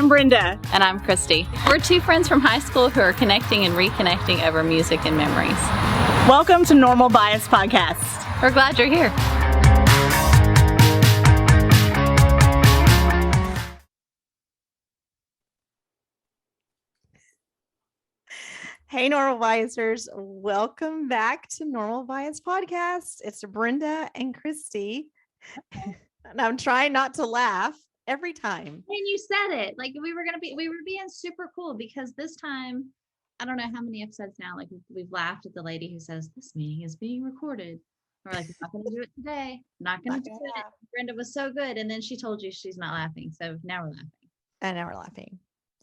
I'm Brenda. And I'm Christy. We're two friends from high school who are connecting and reconnecting over music and memories. Welcome to Normal Bias Podcast. We're glad you're here. Hey, Normal Biasers. Welcome back to Normal Bias Podcast. It's Brenda and Christy. And I'm trying not to laugh every time. And you said it. Like we were being super cool because this time, I don't know how many episodes now, like we've laughed at the lady who says, this meeting is being recorded. We're like, I'm not going to do it today. Not going to do it. Brenda was so good. And then she told you she's not laughing. So now we're laughing. And now we're laughing.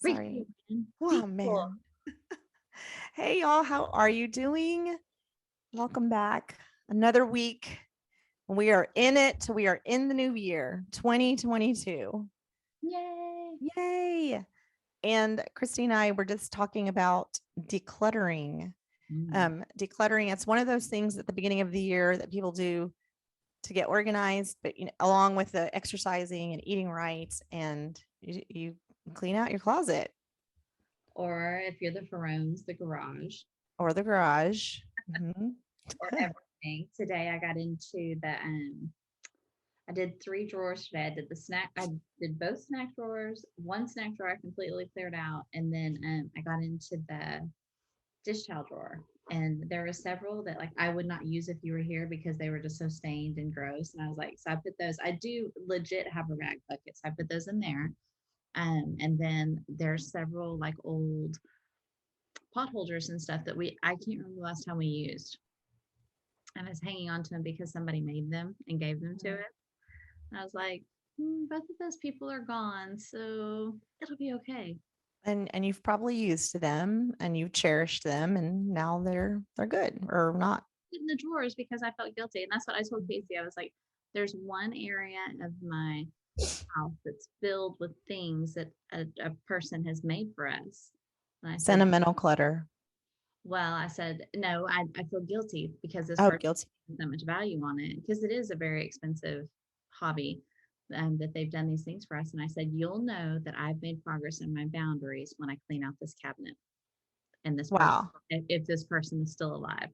Sorry. Oh, man. Hey, y'all. How are you doing? Welcome back. Another week. We are in it. We are in the new year, 2022. Yay. Yay. And Christy and I were just talking about decluttering. Decluttering, it's one of those things at the beginning of the year that people do to get organized, but along with the exercising and eating right, and you clean out your closet. Or if you're the Ferrones, the garage. Or the garage. Mm-hmm. Or everything. Today I got into the I did 3 drawers today. I did both snack drawers. One snack drawer I completely cleared out, and then I got into the dish towel drawer. And there were several that like I would not use if you were here because they were just so stained and gross. And I was like, so I put those. I do legit have a rag bucket, so I put those in there. And then there's several like old pot holders and stuff that I can't remember the last time we used. I was hanging on to them because somebody made them and gave them to it. And I was like, both of those people are gone, so it'll be okay. And you've probably used them and you've cherished them, and now they're good or not. In the drawers because I felt guilty, and that's what I told Casey. I was like, there's one area of my house that's filled with things that a person has made for us. And I said, sentimental clutter. Well, I said, no, I feel guilty because this person has so much value on it, because it is a very expensive hobby that they've done these things for us. And I said, you'll know that I've made progress in my boundaries when I clean out this cabinet. And this person, if this person is still alive.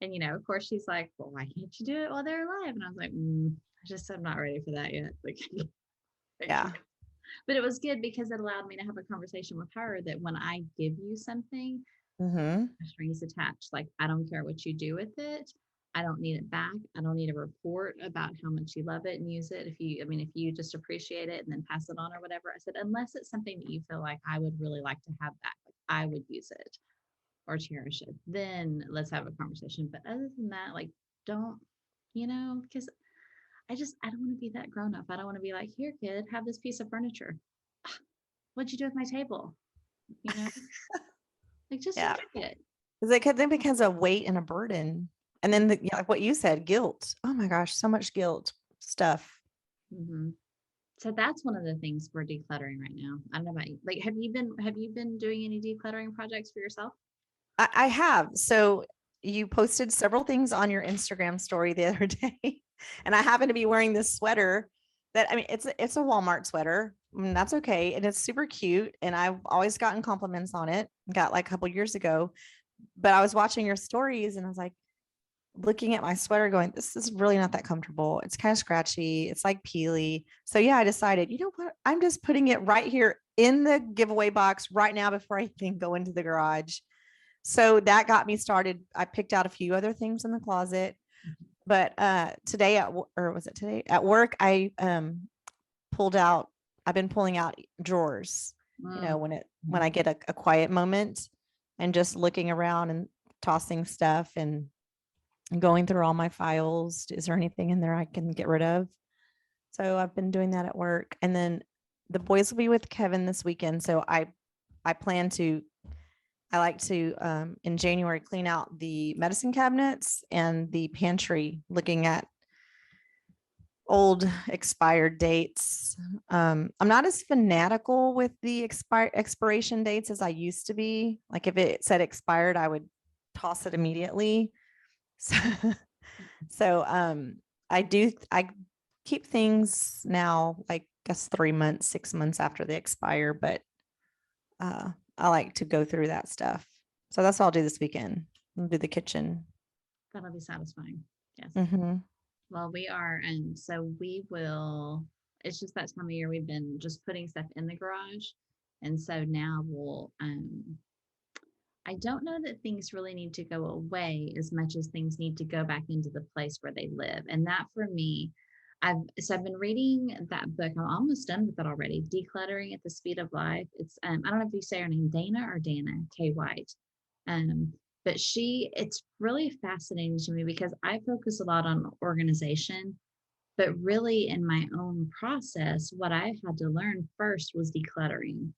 And, of course, she's like, well, why can't you do it while they're alive? And I was like, I'm not ready for that yet. Like, yeah. But it was good because it allowed me to have a conversation with her that when I give you something, strings attached. Like, I don't care what you do with it. I don't need it back. I don't need a report about how much you love it and use it. If you just appreciate it and then pass it on or whatever. I said, unless it's something that you feel like I would really like to have back, like I would use it or cherish it, then let's have a conversation. But other than that, like, don't, because I don't want to be that grown up. I don't want to be like, here, kid, have this piece of furniture. What'd you do with my table? Like, just enjoy it. Because of weight and a burden. And then like what you said, guilt. Oh my gosh, so much guilt stuff. Mm-hmm. So that's one of the things we're decluttering right now. I don't know about you. Like, have you been doing any decluttering projects for yourself? I have. So you posted several things on your Instagram story the other day, and I happen to be wearing this sweater that, it's a Walmart sweater. That's okay. And it's super cute. And I've always gotten compliments on it. Got like a couple years ago, but I was watching your stories and I was like, looking at my sweater going, this is really not that comfortable. It's kind of scratchy. It's like peely. So yeah, I decided, you know what? I'm just putting it right here in the giveaway box right now before I even go into the garage. So that got me started. I picked out a few other things in the closet, but today at work, I I've been pulling out drawers, when I get a quiet moment and just looking around and tossing stuff and going through all my files. Is there anything in there I can get rid of? So I've been doing that at work. And then the boys will be with Kevin this weekend. So I like to, in January, clean out the medicine cabinets and the pantry, looking at old expired dates. I'm not as fanatical with the expiration dates as I used to be. Like if it said expired, I would toss it immediately. So I keep things now, like guess 3 months, 6 months after they expire, but I like to go through that stuff. So that's what I'll do this weekend. I'll do the kitchen. That'll be satisfying. Yes. Mm-hmm. Well, we are, and so we will. It's just that time of year we've been just putting stuff in the garage, and so now we'll. I don't know that things really need to go away as much as things need to go back into the place where they live, and that for me, I've been reading that book. I'm almost done with it already. Decluttering at the Speed of Life. It's I don't know if you say her name, Dana or Dana K. White. But it's really fascinating to me because I focus a lot on organization, but really in my own process, what I had to learn first was decluttering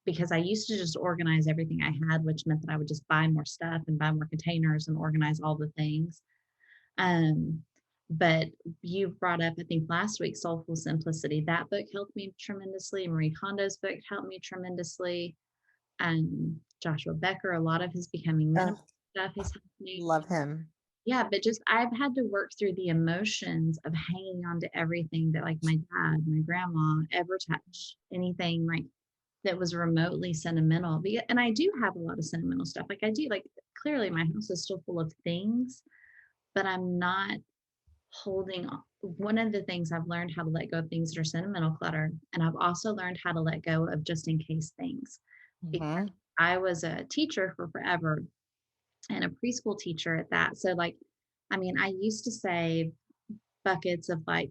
because I used to just organize everything I had, which meant that I would just buy more stuff and buy more containers and organize all the things. But you brought up, I think last week, Soulful Simplicity. That book helped me tremendously. Marie Kondo's book helped me tremendously. Joshua Becker, a lot of his becoming minimal stuff is happening. Love him. Yeah, but just I've had to work through the emotions of hanging on to everything that like my dad, my grandma ever touched, anything like that was remotely sentimental. And I do have a lot of sentimental stuff. Like I do, like clearly my house is still full of things, but I'm not holding on. One of the things I've learned how to let go of things that are sentimental clutter. And I've also learned how to let go of just in case things. Because I was a teacher for forever and a preschool teacher at that. So like, I mean, I used to save buckets of like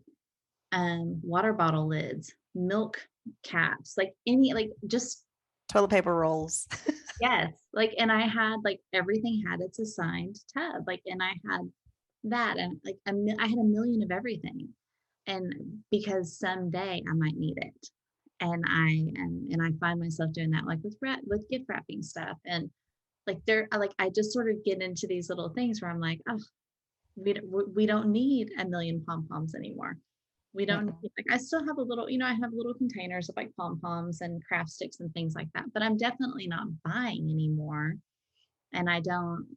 water bottle lids, milk caps, like any, like just toilet paper rolls. yes. Like, and I had like everything had its assigned tub. Like, and I had that and like I had a million of everything. And because someday I might need it. And I find myself doing that like with gift wrapping stuff. And like I just sort of get into these little things where I'm like, oh, we don't need a million pom-poms anymore. We don't need, like I still have a little, I have little containers of like pom-poms and craft sticks and things like that, but I'm definitely not buying anymore. And I don't,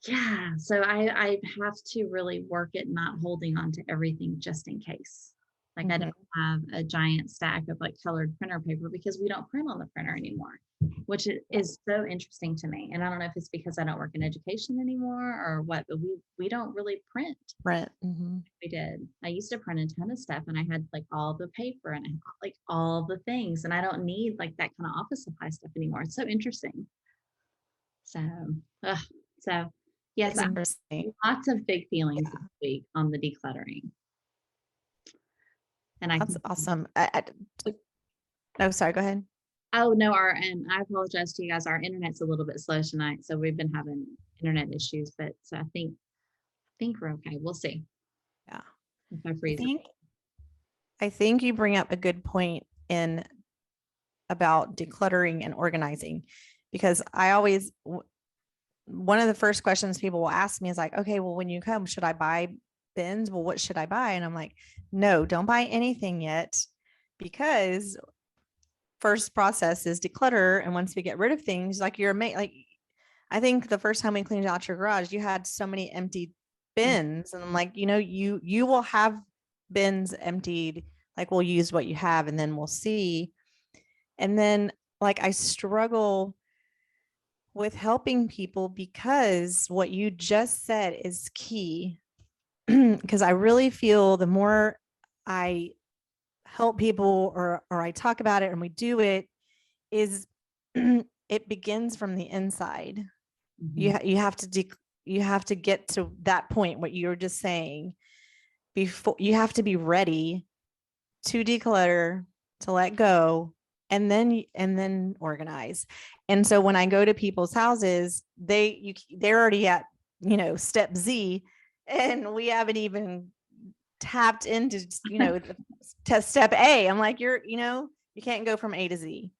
yeah. So I have to really work at not holding on to everything just in case. Like I don't have a giant stack of like colored printer paper because we don't print on the printer anymore, which is so interesting to me. And I don't know if it's because I don't work in education anymore or what, but we don't really print. Print. We did. I used to print a ton of stuff and I had like all the paper and I had like all the things and I don't need like that kind of office supply stuff anymore. It's so interesting. So, yes, It's interesting. lots of big feelings this week on the decluttering. And That's awesome. No, sorry, go ahead. Oh no, I apologize to you guys. Our internet's a little bit slow tonight, so we've been having internet issues. But so I think we're okay. We'll see. Yeah, if I freeze. I think you bring up a good point in about decluttering and organizing, because I always one of the first questions people will ask me is like, okay, well, when you come, should I buy bins? Well, what should I buy? And I'm like, no, don't buy anything yet, because first process is declutter. And once we get rid of things, like I think the first time we cleaned out your garage, you had so many empty bins, and I'm like, you will have bins emptied. Like we'll use what you have and then we'll see. And then like I struggle with helping people because what you just said is key. Because I really feel the more I help people or I talk about it and we do it, is it begins from the inside. You have to get to that point, what you were just saying, before you have to be ready to declutter, to let go, and then organize. And so when I go to people's houses, they're already at step Z, and we haven't even tapped into to step A. I'm like, you can't go from A to Z.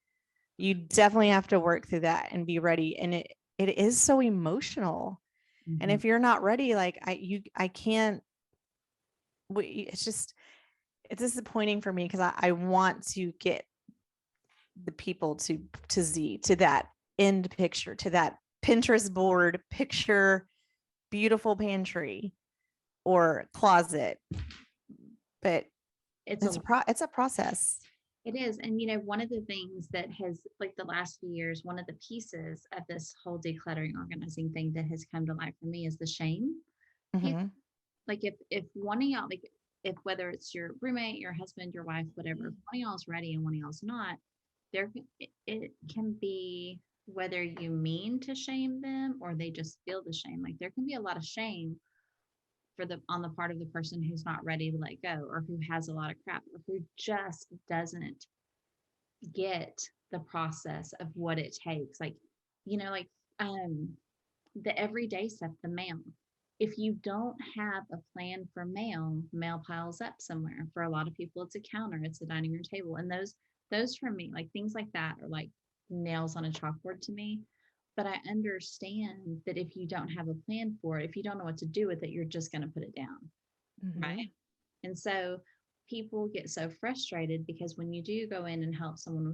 You definitely have to work through that and be ready. And it is so emotional. And if you're not ready, like I can't, it's disappointing for me, because I want to get the people to Z, to that end picture, to that Pinterest board picture, beautiful pantry or closet. But it's a It's a process. it is. And one of the things that has, like, the last few years, one of the pieces of this whole decluttering organizing thing that has come to light for me is the shame piece. Hmm. Like, if one of y'all, like, if whether it's your roommate, your husband, your wife, whatever, if one of y'all's ready and one of y'all's not, it can be whether you mean to shame them or they just feel the shame. Like, there can be a lot of shame on the part of the person who's not ready to let go, or who has a lot of crap, or who just doesn't get the process of what it takes. Like, like, the everyday stuff, the mail. If you don't have a plan for mail piles up somewhere. For a lot of people, it's a counter, it's a dining room table. And those for me, like, things like that are like nails on a chalkboard to me. But I understand that if you don't have a plan for it, if you don't know what to do with it, you're just going to put it down. Right. And so people get so frustrated because when you do go in and help someone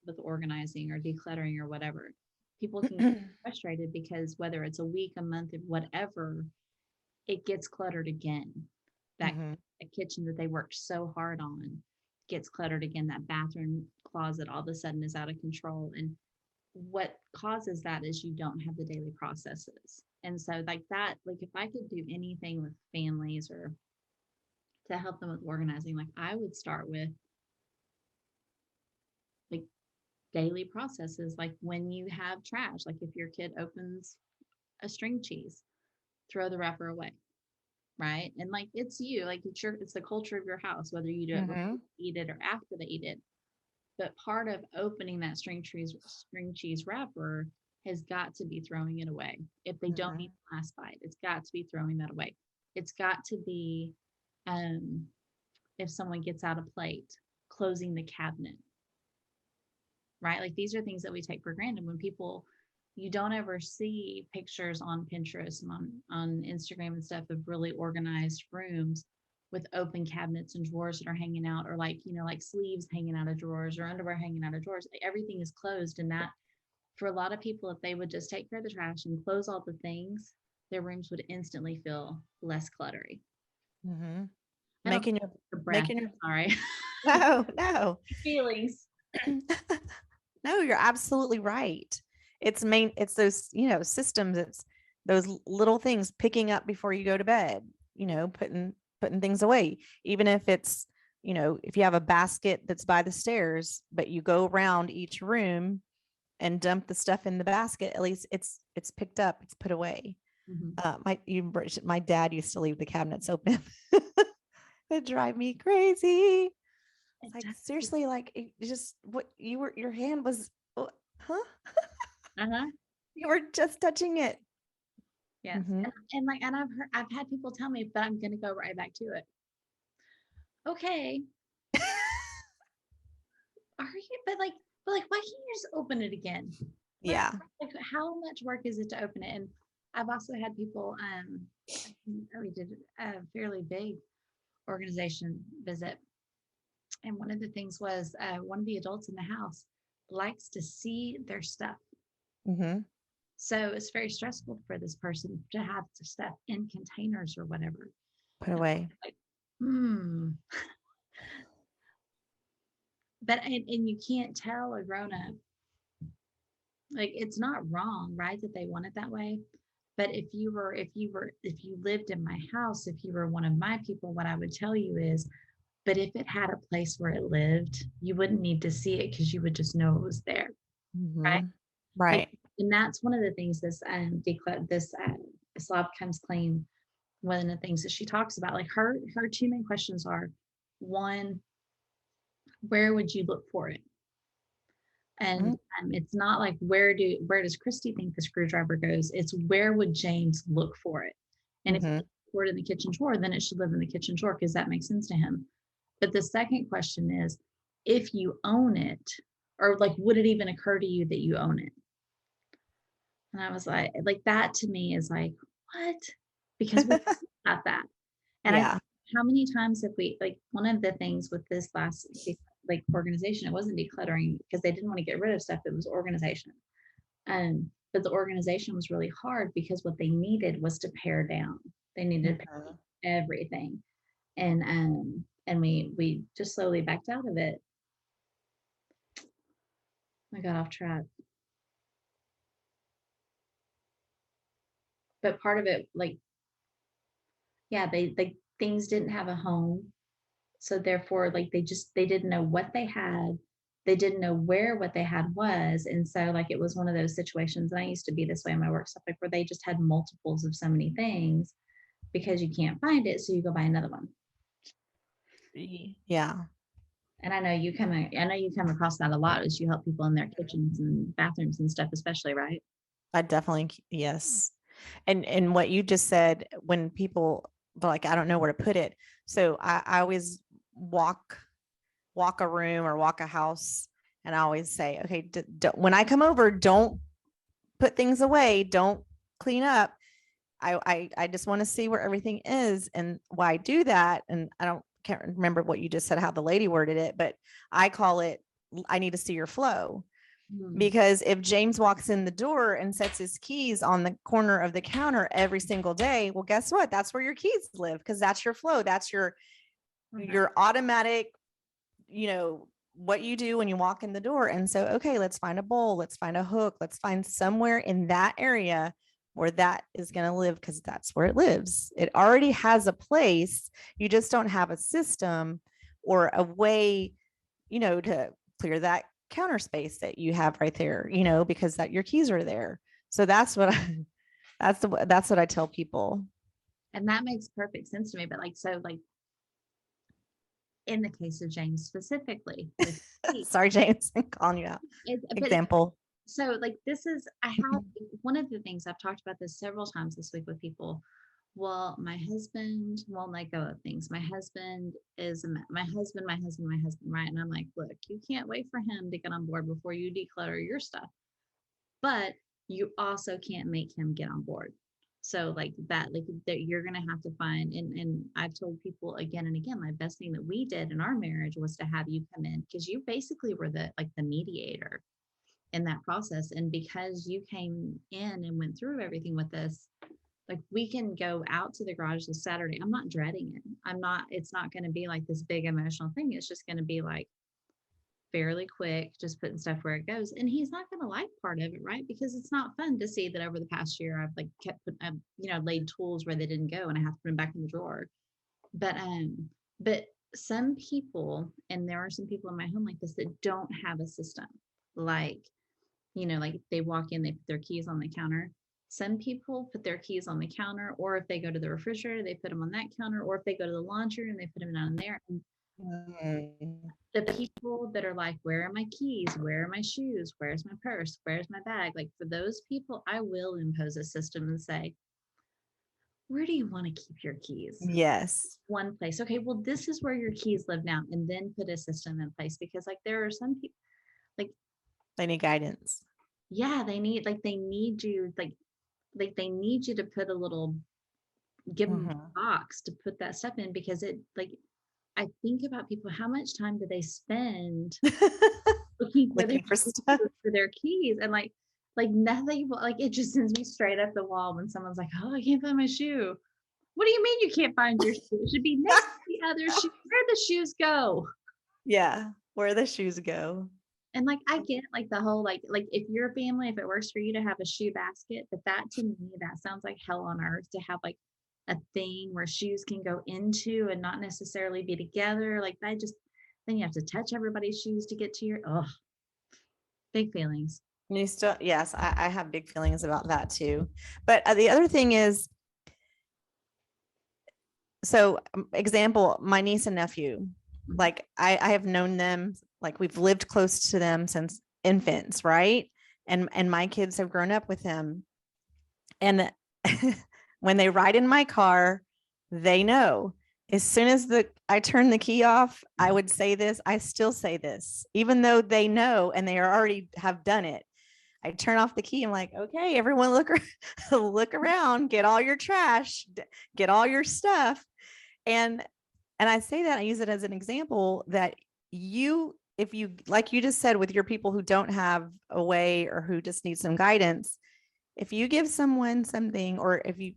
with organizing or decluttering or whatever, people can get frustrated because whether it's a week, a month, or whatever, it gets cluttered again. That kitchen that they worked so hard on gets cluttered again. That bathroom closet all of a sudden is out of control. And what causes that is you don't have the daily processes. And so, like that, like, if I could do anything with families or to help them with organizing, like, I would start with, like, daily processes. Like, when you have trash, like, if your kid opens a string cheese, throw the wrapper away. Right. And, like, it's like, it's the culture of your house, whether you do it before they eat it or after they eat it. But part of opening that string cheese wrapper has got to be throwing it away. If they don't eat the last bite, it's got to be throwing that away. It's got to be, if someone gets out a plate, closing the cabinet. Right? Like, these are things that we take for granted. When you don't ever see pictures on Pinterest and on Instagram and stuff of really organized rooms with open cabinets and drawers that are hanging out, or like, like sleeves hanging out of drawers or underwear hanging out of drawers. Everything is closed. And that, for a lot of people, if they would just take care of the trash and close all the things, their rooms would instantly feel less cluttery. Making your breath. Sorry. No. Feelings. No, you're absolutely right. It's those, systems. It's those little things, picking up before you go to bed, putting things away. Even if it's, if you have a basket that's by the stairs, but you go around each room and dump the stuff in the basket, at least it's picked up, it's put away. My dad used to leave the cabinets open. It drive me crazy. Like, seriously, like, it just what your hand was, huh? You were just touching it. Yes. And like, and I've had people tell me, but I'm going to go right back to it. Okay. Are you, but like, why can't you just open it again? Yeah. Like, how much work is it to open it? And I've also had people, we did a fairly big organization visit. And one of the things was, one of the adults in the house likes to see their stuff. So it's very stressful for this person to have the stuff in containers or whatever. Put away. Like, But, and you can't tell a grown up, like, it's not wrong, right, that they want it that way. But if you lived in my house, if you were one of my people, what I would tell you is, but if it had a place where it lived, you wouldn't need to see it because you would just know it was there. Right. Right. Like, and that's one of the things this Slob Comes Clean, one of the things that she talks about, like, her two main questions are, one, where would you look for it? And it's not like, where does Christy think the screwdriver goes? It's, where would James look for it? And if you look for it in the kitchen drawer, then it should live in the kitchen drawer because that makes sense to him. But the second question is, if you own it, or like, would it even occur to you that you own it? And I was like that to me is like, what? Because we got that. And how many times have we, like, one of the things with this last, like, organization, it wasn't decluttering because they didn't want to get rid of stuff. It was organization. But the organization was really hard because what they needed was to pare down. They needed to pare everything. And and we just slowly backed out of it. I got off track. But part of it, like, yeah, they things didn't have a home. So therefore, like they didn't know what they had. They didn't know where what they had was. And so like it was one of those situations, and I used to be this way in my work stuff, like where they just had multiples of so many things because you can't find it. So you go buy another one. Yeah. And I know you come across that a lot as you help people in their kitchens and bathrooms and stuff, especially, right? I definitely, yes. And what you just said, when people like, I don't know where to put it. So I always walk a room or walk a house, and I always say, okay, when I come over, don't put things away, don't clean up. I just want to see where everything is and why I do that. And can't remember what you just said, how the lady worded it, but I call it, I need to see your flow. Because if James walks in the door and sets his keys on the corner of the counter every single day, well, guess what? That's where your keys live, because that's your flow. That's your automatic, what you do when you walk in the door. And so, okay, let's find a bowl, let's find a hook, let's find somewhere in that area where that is going to live, because that's where it lives. It already has a place. You just don't have a system or a way, to clear that counter space that you have right there, because that your keys are there. So that's what that's what I tell people. And that makes perfect sense to me. But like, so like in the case of James specifically, Sorry, James, I'm calling you out. Example. So like I have one of the things I've talked about this several times this week with people. Well, my husband won't let go of things. My husband, right? And I'm like, look, you can't wait for him to get on board before you declutter your stuff. But you also can't make him get on board. So like that you're gonna have to find, and I've told people again and again, the best thing that we did in our marriage was to have you come in, because you basically were the mediator in that process. And because you came in and went through everything with us, like we can go out to the garage this Saturday. I'm not dreading it. It's not going to be like this big emotional thing. It's just going to be like fairly quick, just putting stuff where it goes. And he's not going to like part of it, right? Because it's not fun to see that over the past year I've like laid tools where they didn't go and I have to put them back in the drawer. But some people, and there are some people in my home like this, that don't have a system. Like, like they walk in, they put their keys on the counter. Some people put their keys on the counter, or if they go to the refrigerator, they put them on that counter, or if they go to the laundry room, they put them down there. And the people that are like, where are my keys? Where are my shoes? Where's my purse? Where's my bag? Like for those people, I will impose a system and say, where do you want to keep your keys? Yes. One place. Okay, well, this is where your keys live now. And then put a system in place, because like there are some people, like they need guidance. Yeah, they need you, they need you to put a little, give them a box to put that stuff in, because it like, I think about people, how much time do they spend looking for stuff, for their keys, and like nothing, like it just sends me straight up the wall when someone's like, oh, I can't find my shoe. What do you mean you can't find your shoe? It should be next to the other shoe. Where the shoes go? Yeah, where the shoes go. And like I get like the whole like if you're a family, if it works for you to have a shoe basket, but that to me, that sounds like hell on earth, to have like a thing where shoes can go into and not necessarily be together. Like then you have to touch everybody's shoes to get to your big feelings. Yes, I have big feelings about that too. But the other thing is, so example, my niece and nephew, like I have known them, like we've lived close to them since infants, right? And my kids have grown up with them. And when they ride in my car, they know as soon as I turn the key off, I would say this, I still say this, even though they know and they already have done it. I turn off the key. I'm like, okay, everyone look around, get all your trash, get all your stuff. And I say that, I use it as an example that if you, like you just said, with your people who don't have a way or who just need some guidance, if you give someone something, or if you,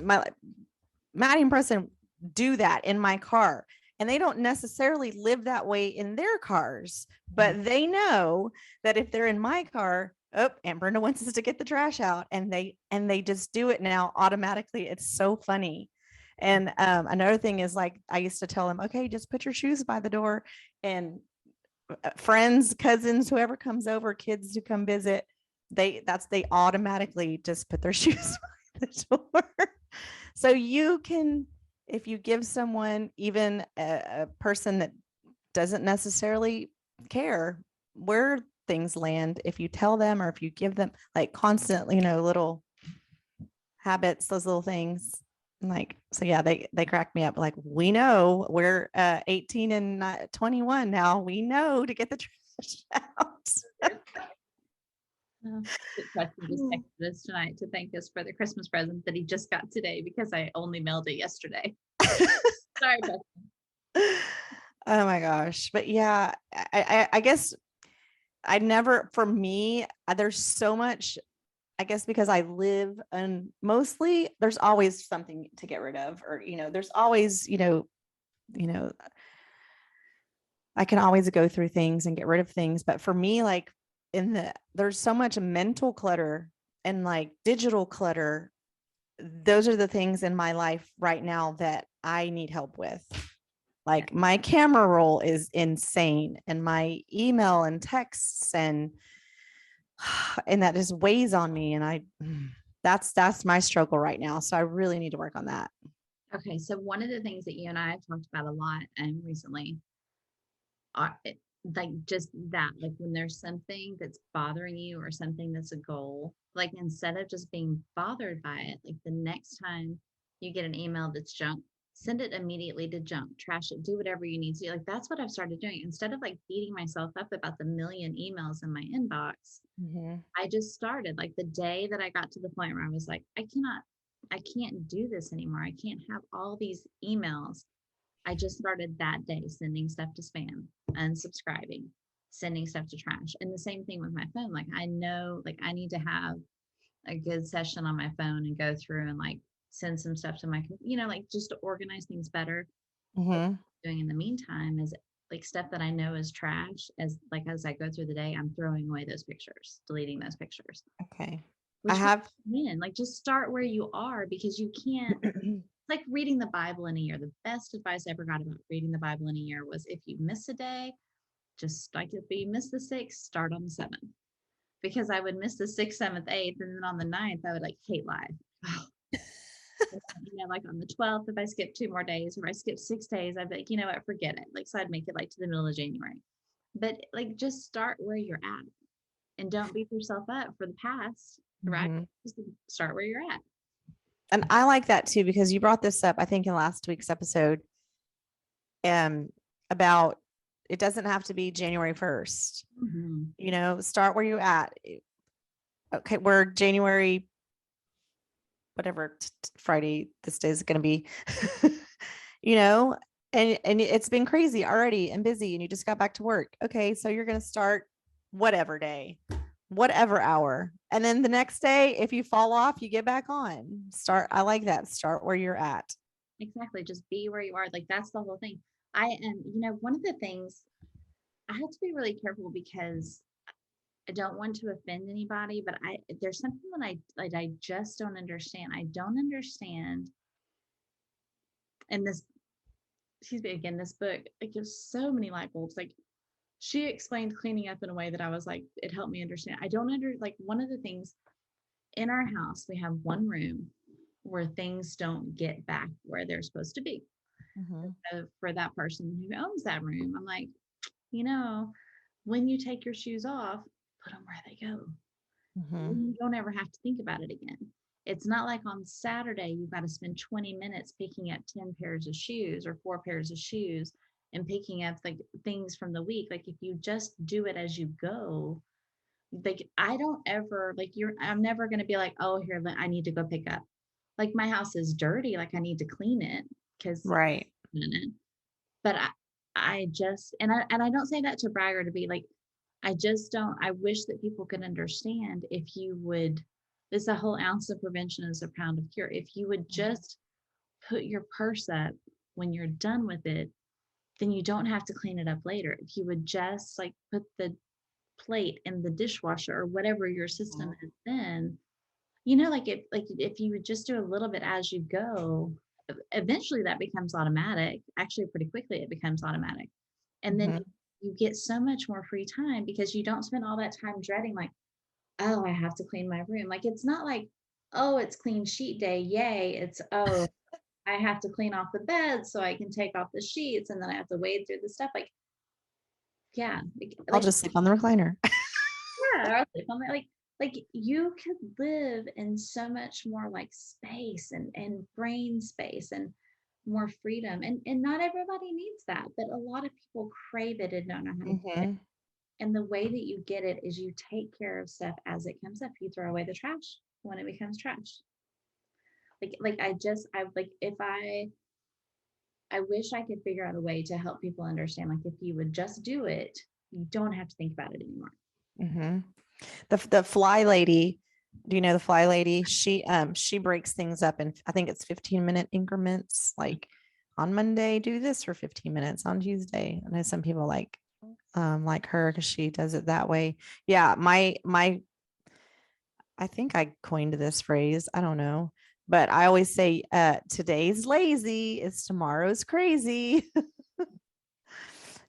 Maddie and Preston do that in my car, and they don't necessarily live that way in their cars, but they know that if they're in my car, oh, Aunt Brenda wants us to get the trash out, and they just do it now automatically. It's so funny. And another thing is, like, I used to tell them, okay, just put your shoes by the door, and friends, cousins, whoever comes over, kids who come visit, they automatically just put their shoes by the door. So you can, if you give someone, even a person that doesn't necessarily care where things land, if you tell them, or if you give them like constantly, little habits, those little things, like, so yeah, they crack me up. Like, we know we're 18 and 21 now, we know to get the trash out. Preston just texted us tonight to thank us for the Christmas present that he just got today because I only mailed it yesterday. Sorry, Preston. Oh my gosh. But yeah, I guess I never, for me, there's so much, I guess, because I live, and mostly there's always something to get rid of, or, there's always, I can always go through things and get rid of things. But for me, like, there's so much mental clutter and like digital clutter. Those are the things in my life right now that I need help with. Like, my camera roll is insane, and my email and texts, and that just weighs on me. And that's my struggle right now. So I really need to work on that. Okay, so one of the things that you and I have talked about a lot recently are like just that, like when there's something that's bothering you or something that's a goal, like instead of just being bothered by it, like the next time you get an email that's junk, send it immediately to junk, trash it, do whatever you need to. Like that's what I've started doing. Instead of like beating myself up about the million emails in my inbox, I just started, like the day that I got to the point where I was like, I can't do this anymore. I can't have all these emails. I just started that day sending stuff to spam, unsubscribing, sending stuff to trash. And the same thing with my phone. Like I know, like I need to have a good session on my phone and go through and like send some stuff to my, like just to organize things better. What I'm doing in the meantime is like stuff that I know is trash. As I go through the day, I'm throwing away those pictures, deleting those pictures. Okay. Which like just start where you are, because you can't. Like reading the Bible in a year. The best advice I ever got about reading the Bible in a year was, if you miss a day, just like if you miss the 6th, start on the 7th. Because I would miss the 6th, 7th, 8th, and then on the 9th, I would like hate life. Like on the 12th, if I skip 2 more days, or I skip 6 days, I'd be like, you know what, forget it. Like, so I'd make it like to the middle of January. But like, just start where you're at, and don't beat yourself up for the past, right? Just start where you're at. And I like that too, because you brought this up, I think, in last week's episode, about it doesn't have to be January 1st. Start where you're at. Okay, we're January, whatever Friday this day is going to be, and it's been crazy already and busy, and you just got back to work. Okay, so you're going to start whatever day, whatever hour. And then the next day, if you fall off, you get back on. I like that. Start where you're at. Exactly. Just be where you are. Like that's the whole thing. I am, one of the things I have to be really careful, because I don't want to offend anybody, but there's something that I just don't understand. I don't understand. And this, excuse me, again, this book, it gives so many light bulbs. Like she explained cleaning up in a way that I was like, it helped me understand. I don't like one of the things in our house, we have one room where things don't get back where they're supposed to be. So for that person who owns that room, I'm like, when you take your shoes off, put them where they go. You don't ever have to think about it again. It's not like on Saturday, you've got to spend 20 minutes picking up 10 pairs of shoes or 4 pairs of shoes and picking up like things from the week. Like if you just do it as you go, like I don't ever like I'm never going to be like, oh, here, I need to go pick up. Like my house is dirty. Like I need to clean it because right. But I just, and I don't say that to brag or to be like, I wish that people could understand, if you would, this a whole ounce of prevention is a pound of cure. If you would just put your purse up when you're done with it, then you don't have to clean it up later. If you would just like put the plate in the dishwasher or whatever your system is, then like if you would just do a little bit as you go, eventually that becomes automatic. Actually, pretty quickly it becomes automatic. And then Mhm. you get so much more free time because you don't spend all that time dreading like, oh, I have to clean my room. Like it's not like, oh, it's clean sheet day. Yay. It's, oh, I have to clean off the bed so I can take off the sheets and then I have to wade through the stuff. Like, yeah, I'll like just sleep on the recliner. yeah, or sleep on the, like you could live in so much more like space and brain space and more freedom. And not everybody needs that, but a lot of people crave it and don't know how to get it. Mhm. And the way that you get it is you take care of stuff as it comes up. You throw away the trash when it becomes trash. Like I like if I wish I could figure out a way to help people understand, like if you would just do it, you don't have to think about it anymore. Mhm. The fly lady, do you know the fly lady? She breaks things up in, I think it's 15-minute increments. Like on Monday, do this for 15 minutes. On Tuesday, I know some people like her because she does it that way. Yeah, my I think I coined this phrase. I don't know, but I always say, today's lazy is tomorrow's crazy.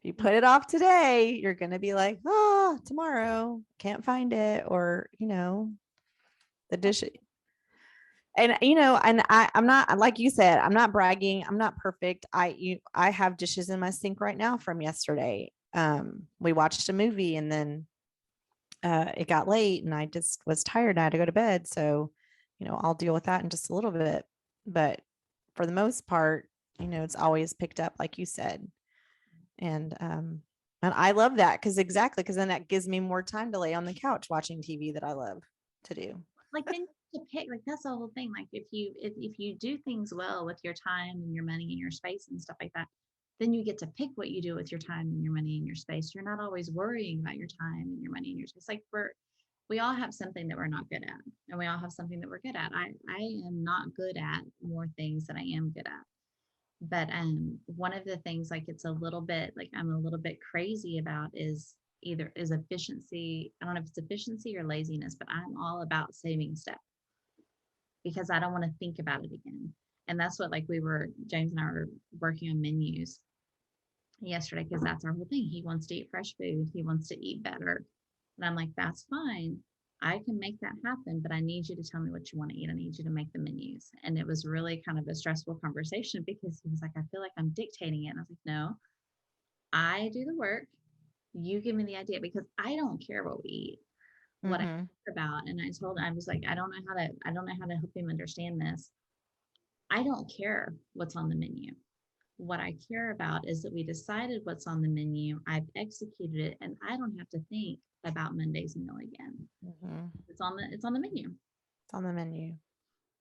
You put it off today, you're gonna be like, oh, tomorrow can't find it, or the dish. And I'm not, like you said, I'm not bragging. I'm not perfect. I have dishes in my sink right now from yesterday. We watched a movie and then it got late and I just was tired and I had to go to bed. So, I'll deal with that in just a little bit. But for the most part, it's always picked up, like you said. And I love that because then that gives me more time to lay on the couch watching TV that I love to do. Like then you pick, like that's the whole thing. Like if you do things well with your time and your money and your space and stuff like that, then you get to pick what you do with your time and your money and your space. You're not always worrying about your time and your money and your space. Like we all have something that we're not good at, and we all have something that we're good at. I am not good at more things than I am good at. But one of the things like it's a little bit like I'm a little bit crazy about is efficiency. I don't know if it's efficiency or laziness, but I'm all about saving stuff because I don't want to think about it again. And that's what like James and I were working on menus yesterday because that's our whole thing. He wants to eat fresh food. He wants to eat better. And I'm like, that's fine. I can make that happen, but I need you to tell me what you want to eat. I need you to make the menus. And it was really kind of a stressful conversation because he was like, I feel like I'm dictating it. And I was like, no, I do the work. You give me the idea because I don't care what we eat. What I Mm-hmm. care about, and I was like, I don't know how to help him understand this. I don't care what's on the menu. What I care about is that we decided what's on the menu, I've executed it, and I don't have to think about Monday's meal again. Mm-hmm. It's on the menu. It's on the menu.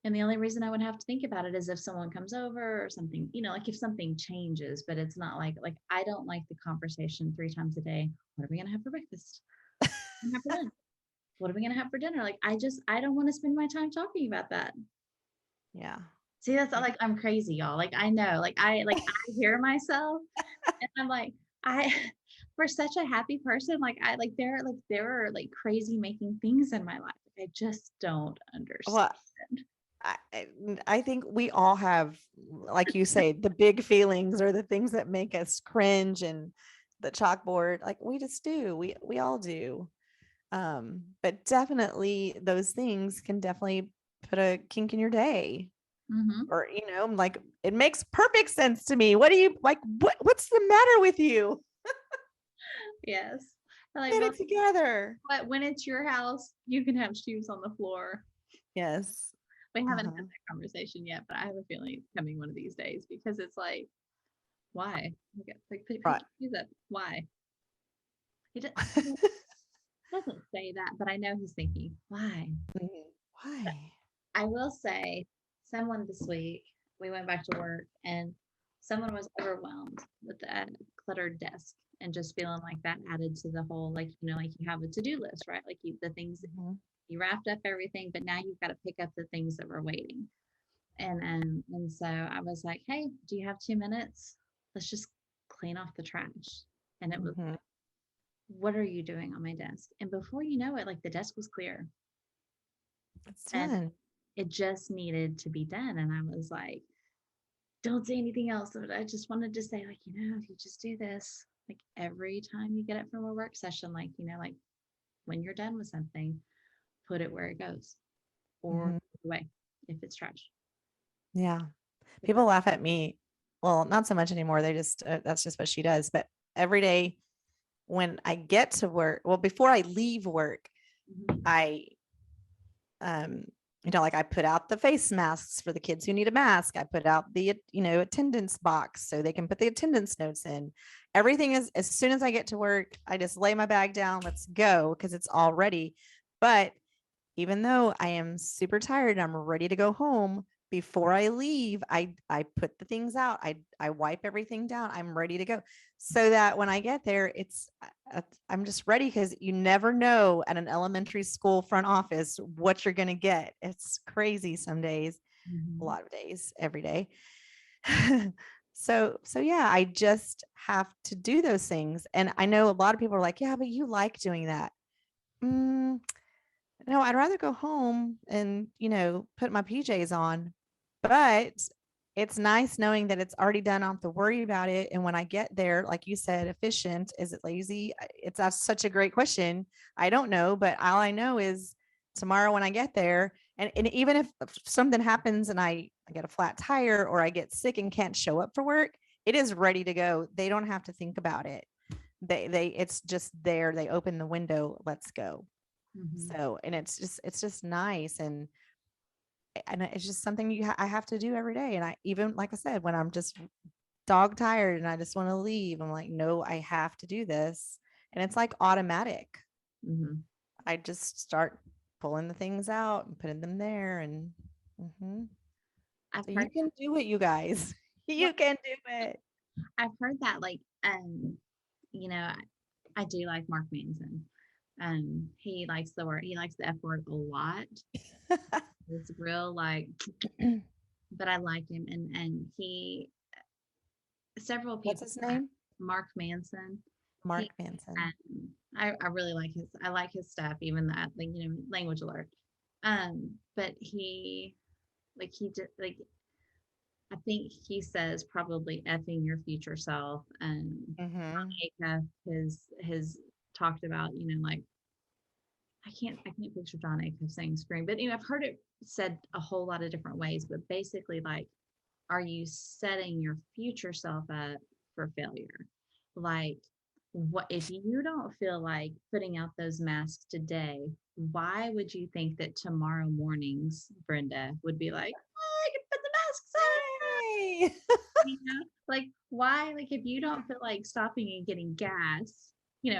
And the only reason I would have to think about it is if someone comes over or something, like if something changes, but it's not like I don't like the conversation 3 times a day. What are we gonna have for breakfast? What are we gonna have for dinner? Like I don't want to spend my time talking about that. Yeah. See, that's like I'm crazy, y'all. Like I know, I hear myself and I'm like, I for such a happy person, there are like crazy making things in my life. I just don't understand. Well, I think we all have, like you say, the big feelings or the things that make us cringe and the chalkboard. Like we just do. We all do. But definitely those things can definitely put a kink in your day. Mm-hmm. Or, like it makes perfect sense to me. What do you like? What's the matter with you? Yes. Like, Get well, it together. but when it's your house, you can have shoes on the floor. Yes. We haven't had Uh-huh. that conversation yet, but I have a feeling it's coming one of these days because it's like, why? Like, pick Right. your shoes up. Why? He doesn't say that, but I know he's thinking, why? Mhm. Why? I will say, someone this week, we went back to work and someone was overwhelmed with the cluttered desk and just feeling like that added to the whole, like, like you have a to-do list, right? Like the things that Mhm. you wrapped up everything, but now you've got to pick up the things that were waiting. And so I was like, hey, do you have 2 minutes? Let's just clean off the trash. And it was, Mhm. what are you doing on my desk? And before you know it, like the desk was clear It's and done. it just needed to be done. And I was like, don't say anything else. But I just wanted to say, like, if you just do this, like every time you get it from a work session, like, like when you're done with something, put it where it goes or Mhm. throw it away if it's trash. Yeah. Because People laugh at me. Well, not so much anymore. They just, that's just what she does. But every day when I get to work, well, before I leave work, Mhm. I, um, like I put out the face masks for the kids who need a mask. I put out the, attendance box so they can put the attendance notes in. Everything is, as soon as I get to work, I just lay my bag down, let's go, because it's all ready. But even though I am super tired and I'm ready to go home, before I leave, I put the things out. I wipe everything down. I'm ready to go. So that when I get there, I'm just ready, because you never know at an elementary school front office what you're going to get. It's crazy some days, a Mhm. lot of days, every day. So yeah, I just have to do those things. And I know a lot of people are like, yeah, but you like doing that. Mm, no, I'd rather go home and, put my PJs on. But it's nice knowing that it's already done. I don't have to worry about it. And when I get there, like you said, efficient, is it lazy? That's such a great question. I don't know, but all I know is tomorrow when I get there, and even if something happens and I get a flat tire or I get sick and can't show up for work, it is ready to go. They don't have to think about it. It's just there. They open the window, let's go. Mhm. So, and it's just nice. And it's just something I have to do every day. And I, even like I said, when I'm just dog tired and I just want to leave, I'm like, no, I have to do this. And it's like automatic. Mhm. I just start pulling the things out and putting them there. And mhm. I've So you heard can do it, you guys. well, You can do it. I've heard that like you know, I do like Mark Manson. He likes the word, he likes the F word a lot. It's real like, but I like him and he several What's people his name? Mark Manson. He Mark Manson. I really like his stuff, even that like language alert. But he did like I think he says probably effing your future self. Mm-hmm. Acuff has talked about, like I can't picture John Acuff saying scream, but I've heard it said a whole lot of different ways, but basically like, are you setting your future self up for failure? Like, what if you don't feel like putting out those masks today? Why would you think that tomorrow mornings Brenda would be like, oh, I can put the masks on? Yay. Like why, like if you don't feel like stopping and getting gas,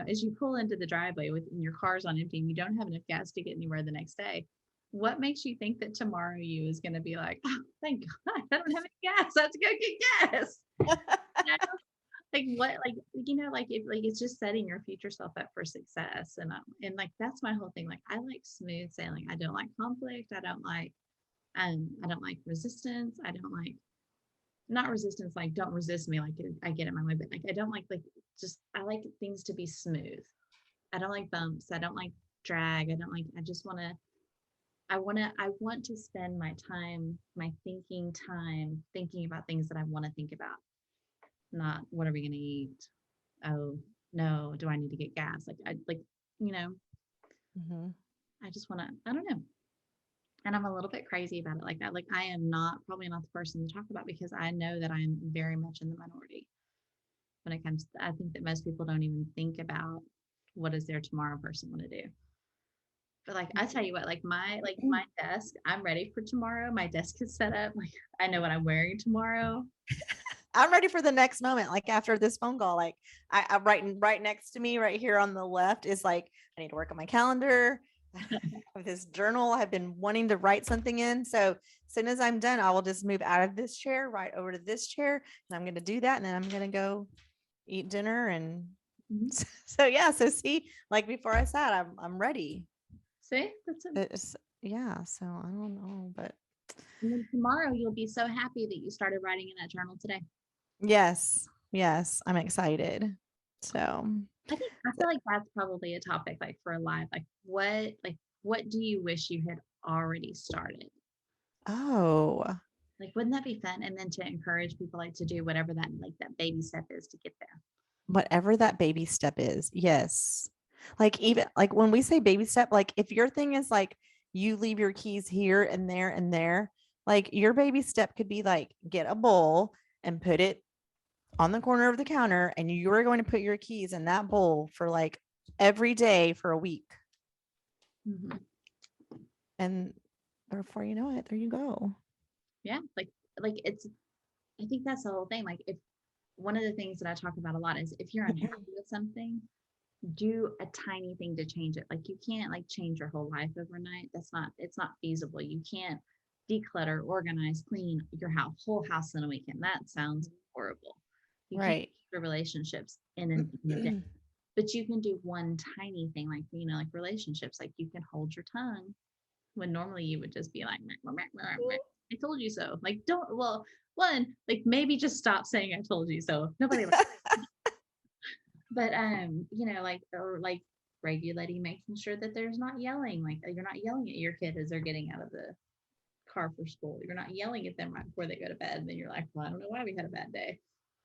as you pull into the driveway with and your car's on empty and you don't have enough gas to get anywhere the next day, what makes you think that tomorrow you is going to be like, oh, thank God I don't have any gas, I have to go get gas. You know? Like what, like if like it's just setting your future self up for success. And like that's my whole thing. Like I like smooth sailing. I don't like conflict. I don't like resistance. I don't like, not resistance like don't resist me, like I get in my way, but like I don't like just I like things to be smooth. I don't like bumps. I don't like drag. I don't like, I just want to, I want to spend my time, my thinking time, thinking about things that I want to think about, not what are we going to eat? Oh no, do I need to get gas? Like I like, you know, Mm-hmm. I just want to, I don't know. And I'm a little bit crazy about it like that. Like I am not probably not the person to talk about because I know that I'm very much in the minority when it comes to, I think that most people don't even think about what does their tomorrow person want to do. But like I tell you what, like my desk, I'm ready for tomorrow. My desk is set up. Like I know what I'm wearing tomorrow. I'm ready for the next moment. Like after this phone call, like I'm right next to me, right here on the left is like, I need to work on my calendar. This journal I've been wanting to write something in. So as soon as I'm done, I will just move out of this chair right over to this chair. And I'm going to do that. And then I'm going to go eat dinner. And Mhm. so, yeah. So see, like before I said, I'm ready. See, that's it. Yeah. So I don't know, but And then tomorrow you'll be so happy that you started writing in that journal today. yes. Yes, I'm excited. So, I feel like that's probably a topic like for a live, like what do you wish you had already started? oh, Like, wouldn't that be fun? And then to encourage people like to do whatever that baby step is to get there. whatever that baby step is. Yes. Like even like when we say baby step, like if your thing is like you leave your keys here and there, like your baby step could be like get a bowl and put it on the corner of the counter and you're going to put your keys in that bowl for like every day for a week. Mhm. And before you know it, there you go. Yeah, like it's. I think that's the whole thing. Like, if one of the things that I talk about a lot is if you're unhappy with something, do a tiny thing to change it. Like, you can't like change your whole life overnight. It's not feasible. You can't declutter, organize, clean your whole house in a weekend. That sounds horrible. You can't Right. change your relationships in a day. But you can do one tiny thing, like, like relationships. Like, you can hold your tongue when normally you would just be like, "Meh, meh, meh, meh, I told you so." Like, don't, well, one, like maybe just stop saying I told you so. Nobody likes it. But like, or like regulating, making sure that there's not yelling. Like, you're not yelling at your kid as they're getting out of the car for school. You're not yelling at them right before they go to bed. And then you're like, well, I don't know why we had a bad day.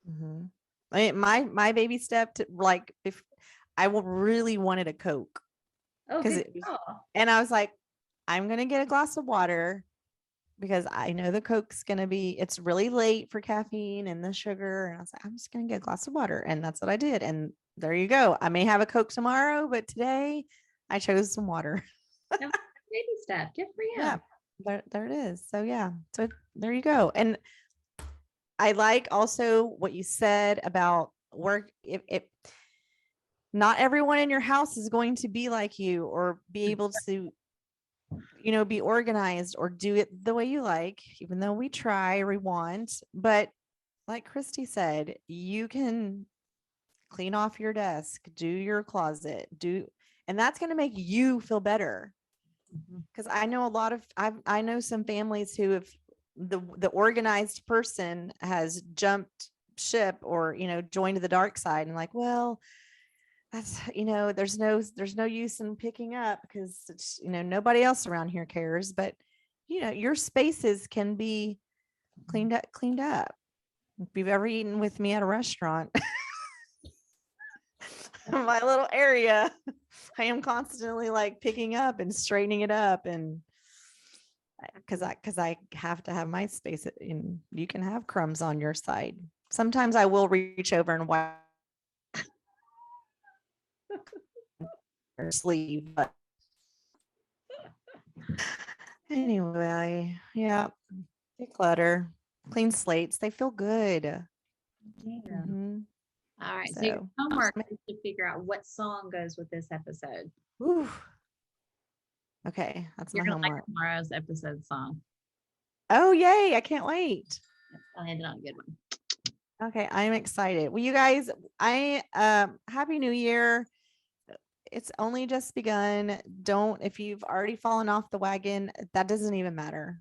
Mm-hmm. I mean, my baby step to like if I really wanted a Coke Oh, because good it was, call. and I was like, I'm gonna get a glass of water because I know the Coke's gonna be it's really late for caffeine and the sugar. And I was like, I'm just gonna get a glass of water. And that's what I did. And there you go. I may have a Coke tomorrow, but today I chose some water. That was a baby step. Good for you. Yeah. There it is. So yeah. So there you go. And I like also what you said about work. If not everyone in your house is going to be like you or be able to, be organized or do it the way you like, even though we try or we want. But like Christy said, you can clean off your desk, do your closet, and that's going to make you feel better. Because I know I know some families who have the organized person has jumped ship or joined the dark side and like, well, that's there's no use in picking up because it's nobody else around here cares. But your spaces can be cleaned up. If you've ever eaten with me at a restaurant, my little area, I am constantly like picking up and straightening it up, and because I have to have my space and you can have crumbs on your side. Sometimes I will reach over and wipe your sleeve, but anyway, yeah. Declutter, clean slates, they feel good. Yeah. Mhm. All right. So your So, homework is to figure out what song goes with this episode. ooh, okay, that's You're my gonna like homework. tomorrow's episode song. Oh, yay, I can't wait. I landed on a good one. Okay, I'm excited. Well, you guys, happy new year. It's only just begun. Don't If you've already fallen off the wagon, that doesn't even matter.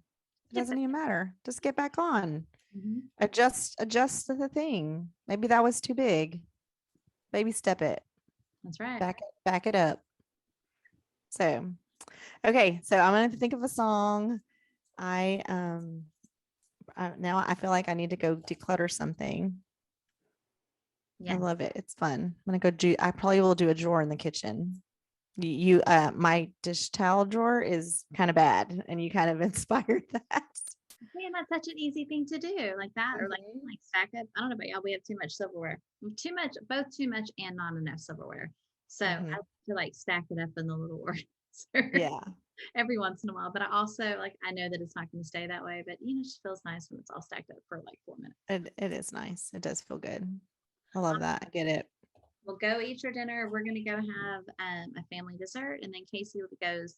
It Yep. doesn't even matter. Just get back on. Mhm. Adjust to the thing. Maybe that was too big. Baby step it. That's right. Back it up. So, okay, so I'm gonna think of a song. Now I feel like I need to go declutter something. I Yeah. love it. It's fun. I'm gonna go I probably will do a drawer in the kitchen. My dish towel drawer is kind of bad, and you kind of inspired that. Man, that's such an easy thing to do, like that, or like Mhm. stack up. I don't know about y'all, we have too much silverware. Both too much and not enough silverware. So I Mhm. like to like stack it up in the little organizer Yeah. every once in a while. But I also like I know that it's not going to stay that way, but it just feels nice when it's all stacked up for like 4 minutes. It is nice. It does feel good. I love that. I get it. We'll go eat your dinner. We're gonna go have a family dessert, and then Casey goes.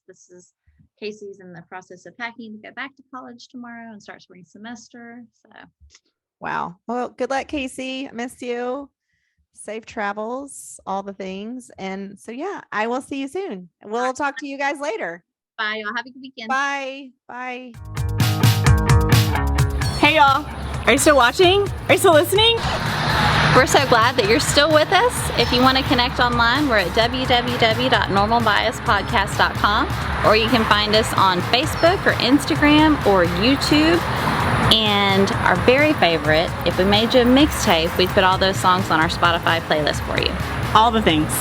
Casey's in the process of packing to go back to college tomorrow and start spring semester. So Wow. Well, good luck, Casey. I miss you. Safe travels, all the things. And so, yeah, I will see you soon. We'll talk to you guys later. bye, y'all. Have a good weekend. Bye. Bye. Hey y'all, are you still watching? Are you still listening? We're so glad that you're still with us. If you want to connect online, we're at www.normalbiaspodcast.com, or you can find us on Facebook or Instagram or YouTube. And our very favorite, if we made you a mixtape, we'd put all those songs on our Spotify playlist for you. All the things.